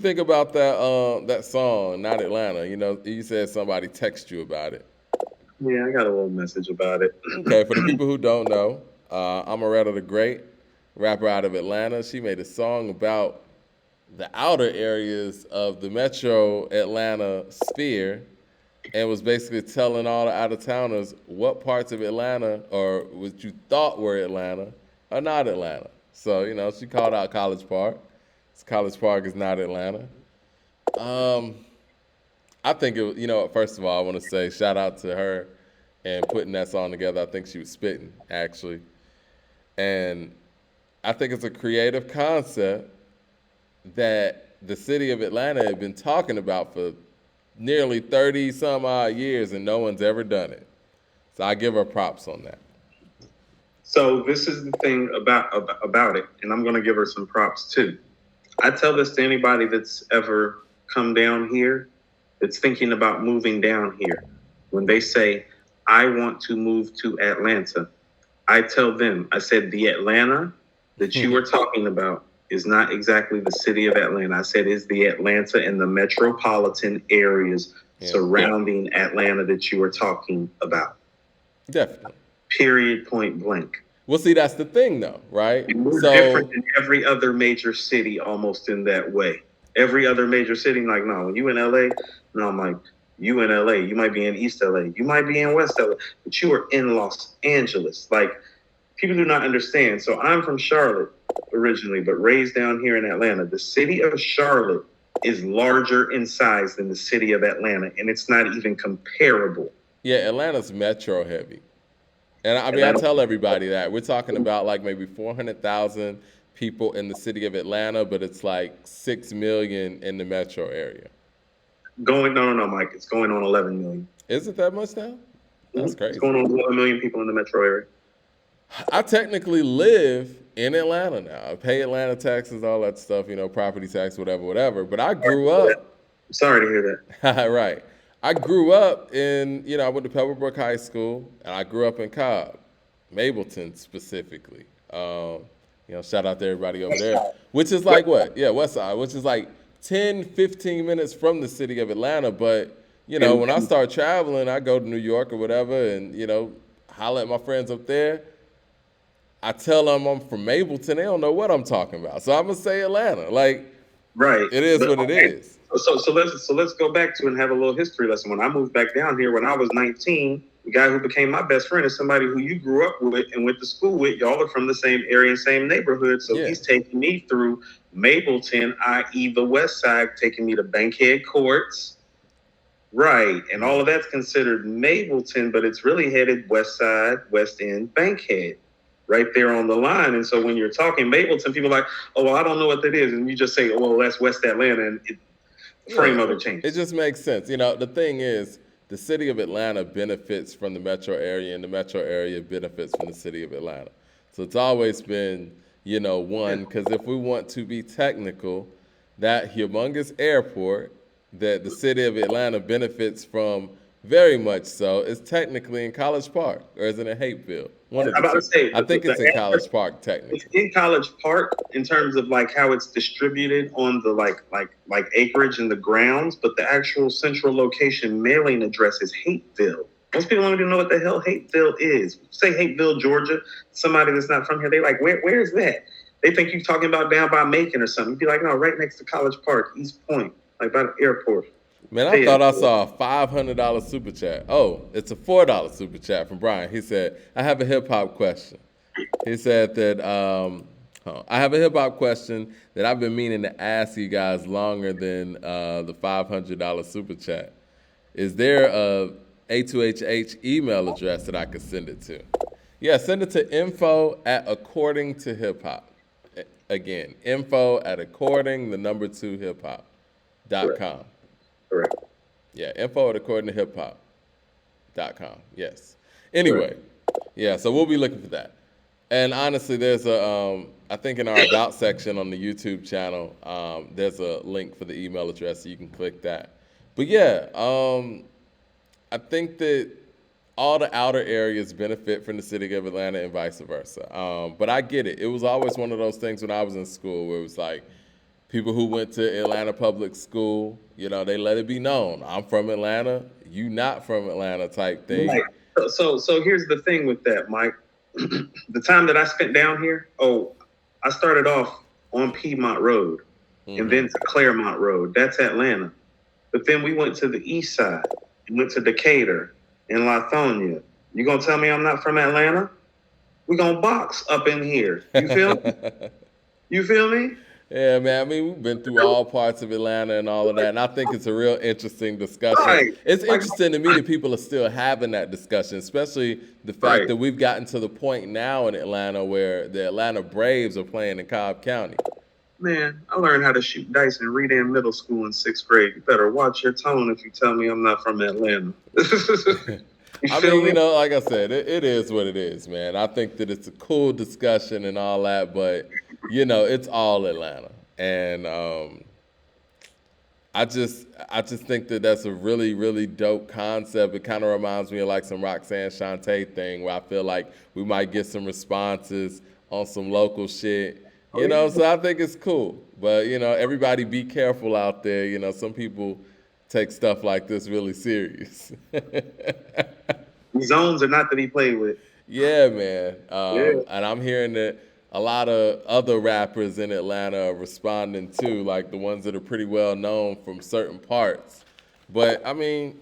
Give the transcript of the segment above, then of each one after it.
Think about that song, Not Atlanta. You said somebody text you about it. Yeah, I got a little message about it. Okay, for the people who don't know, Omerettà the Great, rapper out of Atlanta, she made a song about the outer areas of the metro Atlanta sphere and was basically telling all the out of towners what parts of Atlanta or what you thought were Atlanta are not Atlanta. So, she called out College Park. College Park is not Atlanta. Um, I think first of all, I want to say shout out to her and putting that song together. I think she was spitting, actually. And I think it's a creative concept that the city of Atlanta had been talking about for nearly 30 some odd years and no one's ever done it. So I give her props on that. So this is the thing about it, and I'm going to give her some props too. I tell this to anybody that's ever come down here, that's thinking about moving down here. When they say, "I want to move to Atlanta," I tell them, I said, the Atlanta that you were talking about is not exactly the city of Atlanta. I said is the Atlanta and the metropolitan areas surrounding Atlanta that you were talking about. Definitely. Period, point blank. Well, see, that's the thing, though, right? We're different than every other major city almost in that way. Every other major city, like, no, when you in LA, no, I'm like, you in LA, you might be in East LA, you might be in West LA, but you are in Los Angeles. Like, people do not understand. So I'm from Charlotte originally, but raised down here in Atlanta. The city of Charlotte is larger in size than the city of Atlanta, and it's not even comparable. Yeah, Atlanta's metro heavy. And I mean, I Atlanta, tell everybody that we're talking about like maybe 400,000 people in the city of Atlanta, but it's like 6 million in the metro area. no, Mike. It's going on 11 million. Is it that much now? That's crazy. It's going on 11 million people in the metro area. I technically live in Atlanta now. I pay Atlanta taxes, all that stuff, property tax, whatever. But I grew up. Sorry to hear that. Right. I grew up I went to Pebblebrook High School, and I grew up in Cobb, Mableton specifically. Shout out to everybody over there, which is like what? Yeah, West Side, which is like 10, 15 minutes from the city of Atlanta. But, when I start traveling, I go to New York or whatever and, holler at my friends up there. I tell them I'm from Mableton, they don't know what I'm talking about. So I'm going to say Atlanta. Like, right. It is what it is. So let's go back to and have a little history lesson. When I moved back down here when I was 19, the guy who became my best friend is somebody who you grew up with and went to school with. Y'all are from the same area and same neighborhood. So he's taking me through Mableton, i.e. the West Side, taking me to Bankhead Courts. Right. And all of that's considered Mableton, but it's really headed West Side, West End, Bankhead. Right there on the line. And so when you're talking Mableton, people are like, oh, well, I don't know what that is. And you just say, oh, well, that's West Atlanta. And frame of it changes. It just makes sense. The thing is, the city of Atlanta benefits from the metro area, and the metro area benefits from the city of Atlanta. So it's always been, one, because if we want to be technical, that humongous airport that the city of Atlanta benefits from very much so is technically in College Park, or is it in Hapeville? I think it's in College Park technically. It's in College Park in terms of like how it's distributed on the like acreage and the grounds, but the actual central location mailing address is Hapeville. Most people don't even know what the hell Hapeville is. Say Hapeville, Georgia, somebody that's not from here, they like, where is that? They think you're talking about down by Macon or something. You'd be like, no, right next to College Park, East Point, like by the airport. Man, I thought I saw a $500 super chat. Oh, it's a $4 super chat from Brian. He said, I have a hip hop question. He said that I have a hip hop question that I've been meaning to ask you guys longer than the $500 super chat. Is there a A2HH email address that I could send it to? Yeah, send it to info@accordingtohiphop. Again, info@according2hiphop.com. Correct. Yeah, info@accordingtohiphop.com. Yes. Anyway, yeah, so we'll be looking for that. And honestly, there's I think in our About section on the YouTube channel, there's a link for the email address, so you can click that. But yeah, I think that all the outer areas benefit from the city of Atlanta and vice versa. But I get it. It was always one of those things when I was in school where it was like, people who went to Atlanta public school, you know, they let it be known, I'm from Atlanta, you not from Atlanta type thing. Right. So here's the thing with that, Mike. The time that I spent down here, I started off on Piedmont Road and then to Claremont Road. That's Atlanta. But then we went to the east side and went to Decatur and Lithonia. You gonna tell me I'm not from Atlanta? We gonna box up in here. You feel me? You feel me? Yeah, man. I mean, we've been through all parts of Atlanta and all of that, and I think it's a real interesting discussion. Right. It's interesting to me that people are still having that discussion, especially the fact that we've gotten to the point now in Atlanta where the Atlanta Braves are playing in Cobb County. Man, I learned how to shoot dice in Redan Middle School in 6th grade. You better watch your tone if you tell me I'm not from Atlanta. I mean, you know, like I said, it is what it is, man. I think that it's a cool discussion and all that, but, you know, it's all Atlanta. And I just think that that's a really, really dope concept. It kind of reminds me of like some Roxanne Shante thing where I feel like we might get some responses on some local shit. You know, so I think it's cool. But, you know, everybody be careful out there. You know, some people take stuff like this really serious. Zones are not to be played with. Yeah, man. And I'm hearing that a lot of other rappers in Atlanta are responding too, like the ones that are pretty well known from certain parts. But, I mean,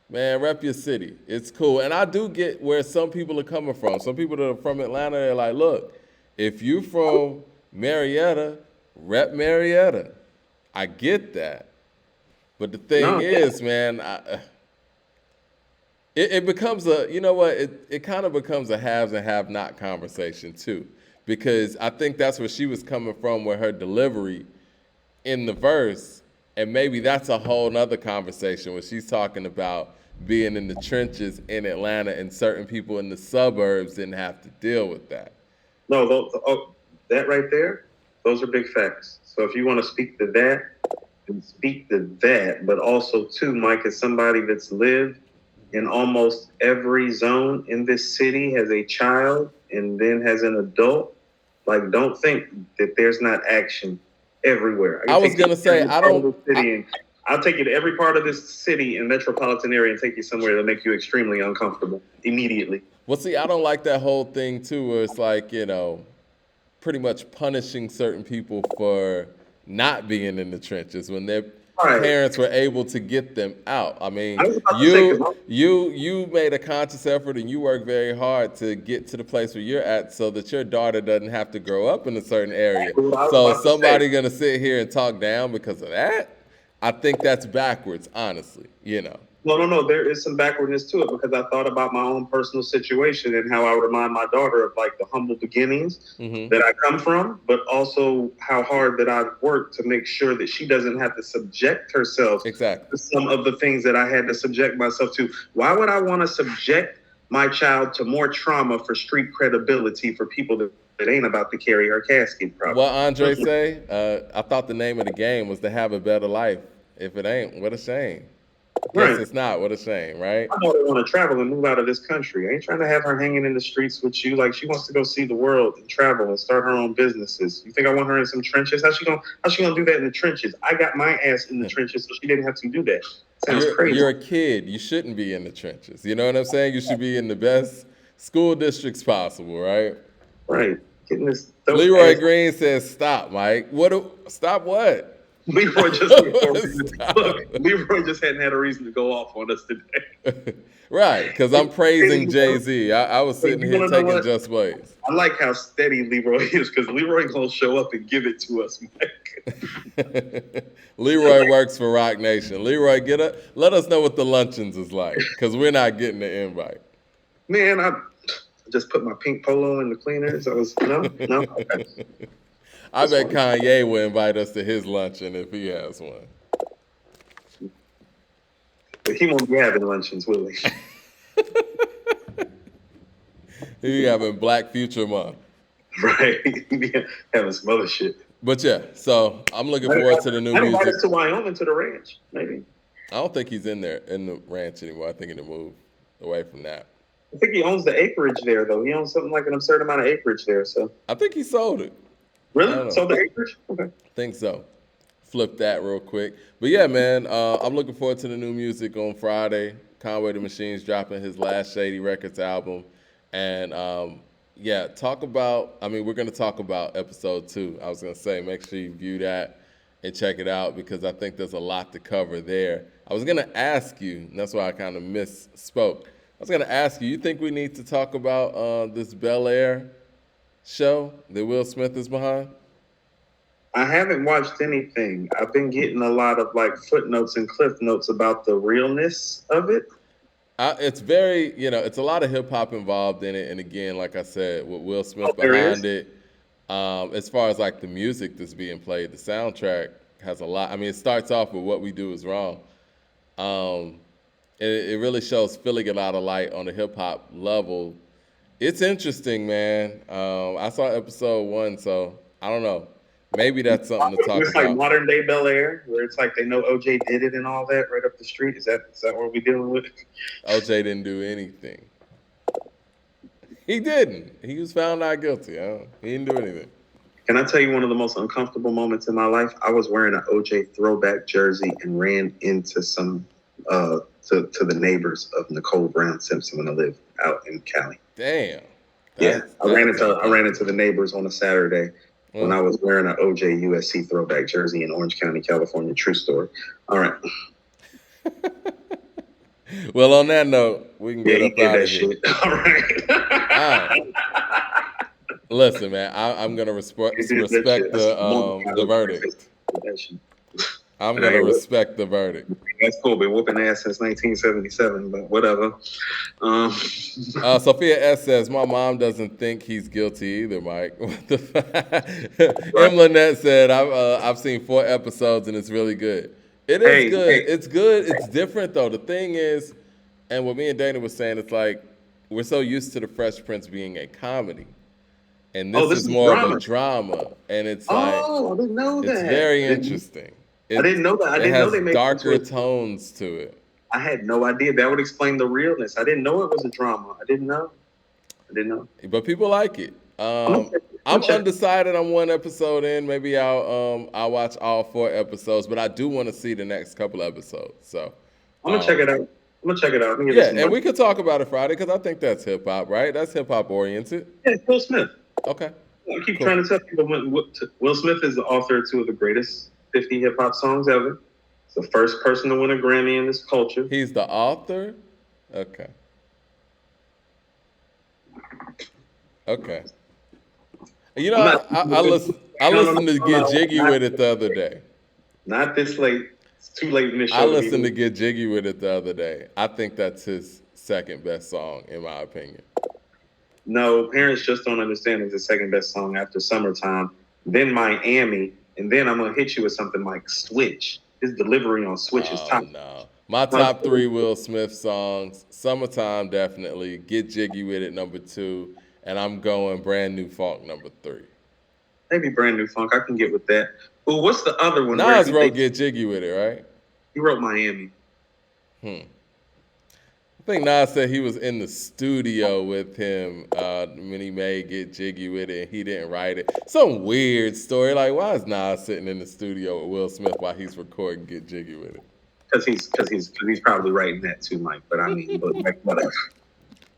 man, rep your city. It's cool. And I do get where some people are coming from. Some people that are from Atlanta, they're like, look, if you from Marietta, rep Marietta. I get that. But the thing is, man, it becomes a, you know what, it kind of becomes a haves and have-not conversation too. Because I think that's where she was coming from with her delivery in the verse. And maybe that's a whole nother conversation when she's talking about being in the trenches in Atlanta and certain people in the suburbs didn't have to deal with that. No, that right there, those are big facts. So if you want to speak to that, and speak to that, but also too, Mike, as somebody that's lived in almost every zone in this city as a child and then as an adult, like, don't think that there's not action everywhere. I was going to say, I'll take you to every part of this city and metropolitan area and take you somewhere that'll make you extremely uncomfortable immediately. Well, see, I don't like that whole thing, too, where it's like, you know, pretty much punishing certain people for not being in the trenches when their parents were able to get them out. I mean, you made a conscious effort and you worked very hard to get to the place where you're at so that your daughter doesn't have to grow up in a certain area. So somebody going to sit here and talk down because of that? I think that's backwards, honestly, you know. No. There is some backwardness to it because I thought about my own personal situation and how I remind my daughter of like the humble beginnings that I come from, but also how hard that I've worked to make sure that she doesn't have to subject herself to some of the things that I had to subject myself to. Why would I want to subject my child to more trauma for street credibility for people that ain't about to carry her casket properly? What Andre say? I thought the name of the game was to have a better life. If it ain't, what a shame. Guess it's not. What a shame, right? I know they want to travel and move out of this country. I ain't trying to have her hanging in the streets with you. Like, she wants to go see the world and travel and start her own businesses. You think I want her in some trenches? How's she gonna do that in the trenches? I got my ass in the trenches, so she didn't have to do that. Sounds crazy. You're a kid. You shouldn't be in the trenches. You know what I'm saying? You should be in the best school districts possible, right? Right. Getting this. Leroy Green says, "Stop, Mike. Stop what?" Leroy just hadn't had a reason to go off on us today. Right, because I'm praising Jay-Z. I was sitting here taking Just Blaze. I like how steady Leroy is because Leroy gonna show up and give it to us, Mike. Leroy works for Rock Nation. Leroy, let us know what the luncheons is like because we're not getting the invite. Man, I just put my pink polo in the cleaners. I was no. Okay. I bet Kanye will invite us to his luncheon if he has one. But he won't be having luncheons, will he? He having Black Future Month. Right. Having some other shit. But yeah, so I'm looking forward to the new music. I to Wyoming to the ranch, maybe. I don't think he's in the ranch anymore. I think he moved away from that. I think he owns the acreage there, though. He owns something like an absurd amount of acreage there. So I think he sold it. Really? Sold the acreage? Okay. Think so. Flip that real quick. But yeah, man, I'm looking forward to the new music on Friday. Conway the Machine's dropping his last Shady Records album. And yeah, we're going to talk about episode 2. I was going to say, make sure you view that and check it out because I think there's a lot to cover there. I was going to ask you, and that's why I kind of misspoke. I was going to ask you, you think we need to talk about this Bel-Air show that Will Smith is behind? I haven't watched anything. I've been getting a lot of like footnotes and cliff notes about the realness of it. It's very, it's a lot of hip hop involved in it. And again, like I said, with Will Smith behind it, as far as like the music that's being played, the soundtrack has a lot. I mean, it starts off with What We Do Is Wrong. It really shows Philly get a lot of light on the hip hop level. It's interesting, man. I saw episode 1, so I don't know. Maybe that's something to talk about. It's like modern day Bel-Air, where it's like they know OJ did it and all that right up the street. Is that what we're dealing with? OJ didn't do anything. He didn't. He was found not guilty. He didn't do anything. Can I tell you one of the most uncomfortable moments in my life? I was wearing an OJ throwback jersey and ran into some to the neighbors of Nicole Brown Simpson when I lived out in Cali. Damn. I ran into the neighbors on a Saturday. When I was wearing an OJ USC throwback jersey in Orange County, California. True story. All right. Well, on that note, we can get up out of here. All right. Listen, man, I'm gonna respect the verdict. I'm gonna respect the verdict. That's cool. Been whooping ass since 1977, but whatever. Sophia S says, my mom doesn't think he's guilty either, Mike. What the M. Lynette said, I've seen 4 episodes and it's really good. It is good. Hey. It's good. It's different though. The thing is, and what me and Dana was saying, it's like we're so used to the Fresh Prince being a comedy. And this is more of a drama. And it's like, I didn't know that. It's very interesting. I didn't know that. I didn't know they made darker tones to it. I had no idea. That would explain the realness. I didn't know it was a drama. I didn't know. But people like it. I'm undecided. I'm 1 episode in. Maybe I'll watch all 4 episodes. But I do want to see the next couple episodes. So I'm gonna check it out. And we could talk about it Friday because I think that's hip hop, right? That's hip hop oriented. Yeah, Will Smith. Okay. I keep trying to tell people Will Smith is the author of 2 of the greatest 50 hip hop songs ever. It's the first person to win a Grammy in this culture. He's the author? Okay. You know, I listened to Get Jiggy with it the other day. Not this late. It's too late in this show. I listened to Get Jiggy with it the other day. I think that's his second best song, in my opinion. No, Parents Just Don't Understand is the second best song after Summertime, then Miami, and then I'm going to hit you with something like Switch. His delivery on Switch is top. No. My top 3 Will Smith songs, Summertime definitely, Get Jiggy with it number 2, and I'm going Brand New Funk number 3. Maybe Brand New Funk. I can get with that. Well, what's the other one? Nas wrote Get Jiggy with it, right? He wrote Miami. I think Nas said he was in the studio with him when he made Get Jiggy with it and he didn't write it. Some weird story. Like, why is Nas sitting in the studio with Will Smith while he's recording Get Jiggy with it? Because he's probably writing that too, Mike. But I mean, like, whatever.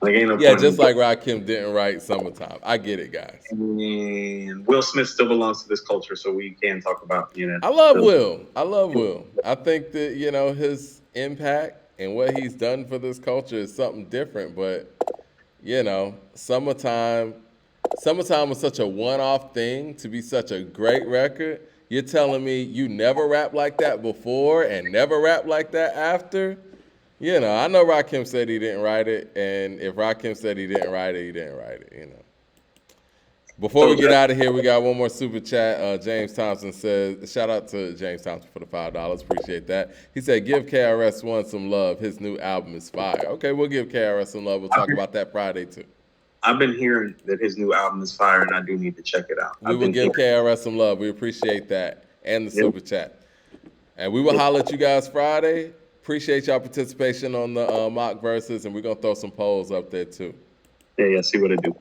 Like, ain't no point just like Rakim didn't write Summertime. I get it, guys. And Will Smith still belongs to this culture, so we can talk about, I love Will. I think that, his impact and what he's done for this culture is something different. But, Summertime was such a one-off thing to be such a great record. You're telling me you never rapped like that before and never rapped like that after? I know Rakim said he didn't write it, and if Rakim said he didn't write it, he didn't write it, Before we get out of here, we got one more super chat. James Thompson says, shout out to James Thompson for the $5. Appreciate that. He said, give KRS-One some love. His new album is fire. Okay, we'll give KRS some love. We'll talk about that Friday, too. I've been hearing that his new album is fire, and I do need to check it out. We will give KRS some love. We appreciate that and the super chat. And we will holler at you guys Friday. Appreciate y'all participation on the mock verses, and we're going to throw some polls up there, too. Yeah, see what it do.